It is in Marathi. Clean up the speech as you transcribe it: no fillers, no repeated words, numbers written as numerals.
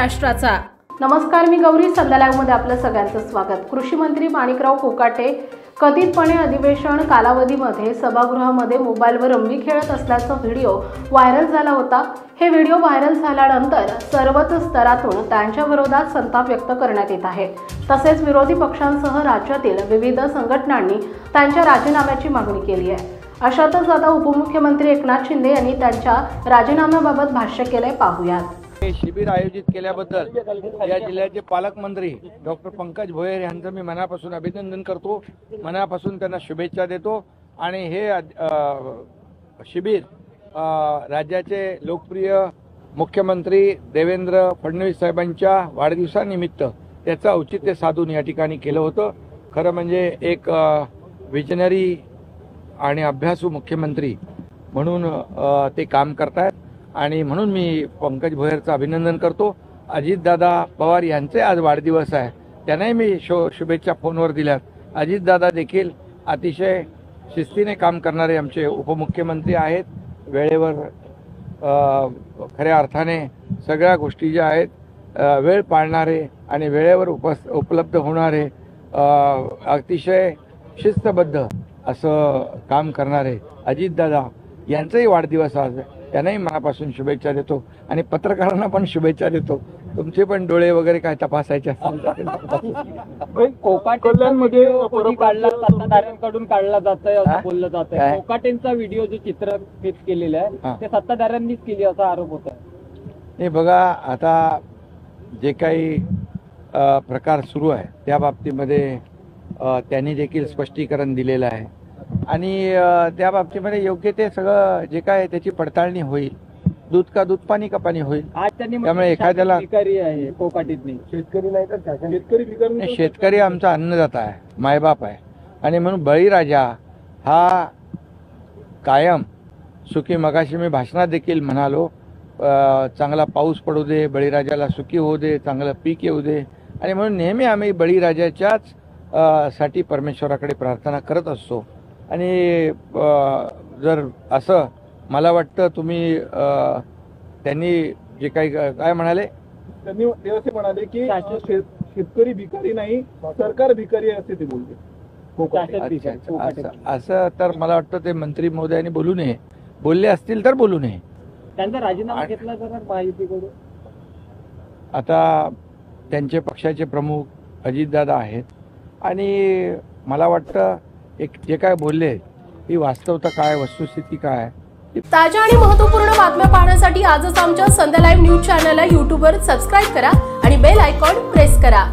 महाराष्ट्राचा। नमस्कार, मी गौरी। संध्या लाईव्ह मध्ये आपलं सगळ्यांचं स्वागत। कृषी मंत्री माणिकराव कोकाटे कथितपणे अधिवेशन कालावधीमध्ये सभागृहामध्ये मोबाईलवर रम्मी खेळत असल्याचा व्हिडिओ व्हायरल झाला होता। हे व्हिडिओ व्हायरल झाल्यानंतर सर्वच स्तरातून त्यांच्या विरोधात संताप व्यक्त करण्यात येत आहे। तसेच विरोधी पक्षांसह राज्यातील विविध संघटनांनी त्यांच्या राजीनाम्याची मागणी केली आहे। अशातच आता उपमुख्यमंत्री एकनाथ शिंदे यांनी त्यांच्या राजीनाम्याबाबत भाष्य केले, पाहूयात। शिबिर आयोजित केल्याबद्दल या जिल्ह्याचे पालकमंत्री डॉक्टर पंकज भोयर यांचं मी मनापासून अभिनंदन करतो, मनापासून त्यांना शुभेच्छा देतो। आणि हे शिबिर राज्याचे लोकप्रिय मुख्यमंत्री देवेंद्र फडणवीस साहेबांच्या वाढदिवसानिमित्त त्याचं औचित्य साधून या ठिकाणी केलं होतं। खरं म्हणजे एक विजनरी आणि अभ्यासू मुख्यमंत्री म्हणून ते काम करतात आणि म्हणून मी पंकज भोयरचं अभिनंदन करतो। अजितदादा पवार यांचे आज वाढदिवस आहे, त्यांनाही मी शुभेच्छा फोनवर दिल्यात। अजितदादा देखील अतिशय शिस्तीने काम करणारे आमचे उपमुख्यमंत्री आहेत, वेळेवर खऱ्या अर्थाने सगळ्या गोष्टी ज्या आहेत वेळ पाळणारे आणि वेळेवर उपलब्ध होणारे, अतिशय शिस्तबद्ध असं काम करणारे अजितदादा यांचाही वाढदिवस आज आहे, त्यांनाही मनापासून शुभेच्छा देतो आणि पत्रकारांना पण शुभेच्छा देतो। तुमचे पण डोळे वगैरे काय तपासायचे असतील कोकाटेंमध्ये काढला सत्ताधाऱ्यांकडून काढला जातोय असं बोललं जातंय। कोकाटेंचा व्हिडिओ जो चित्रित केलेला आहे ते सत्ताधाऱ्यांनीच केली असा आरोप होता। नाही बघा, आता जे काही प्रकार सुरू आहे त्या बाबतीमध्ये त्यांनी देखील स्पष्टीकरण दिलेलं आहे आणि त्या बाबतीमध्ये योग्य ते सगळं जे काय त्याची पडताळणी होईल। दूध का दूध, पाणी का पाणी होईल। त्यामुळे एखाद्याला शेतकरी नाही तर शेतकरी आमचा अन्नदाता आहे, मायबाप आहे आणि म्हणून बळीराजा हा कायम सुखी, मगाशी मी भाषणात देखील म्हणालो, चांगला पाऊस पडू दे, बळीराजाला सुखी होऊ दे, चांगलं पीक येऊ दे आणि म्हणून नेहमी आम्ही बळीराजाच्याच साठी परमेश्वराकडे प्रार्थना करत असतो। आणि जर असं मला वाटतं तुम्ही त्यांनी जे काही काय म्हणाले, त्यांनी असे म्हणाले की शेतकरी भिकारी नाही, सरकार भिकारी असे ते बोलले। असं तर मला वाटतं ते मंत्री महोदयांनी बोलू नये, बोलले असतील तर बोलू नये। त्यांचा राजीनामा घेतला जरा माहिती करू। आता त्यांचे पक्षाचे प्रमुख अजितदादा आहेत आणि मला वाटतं एक जे काय बोलले ही वास्तवता काय, वस्तुस्थिती काय। ताज्या आणि महत्त्वपूर्ण बातम्या पाहण्यासाठी आजच आमच्या संध्या लाईव्ह न्यूज चॅनलला YouTube वर सबस्क्राईब करा आणि बेल आयकॉन प्रेस करा।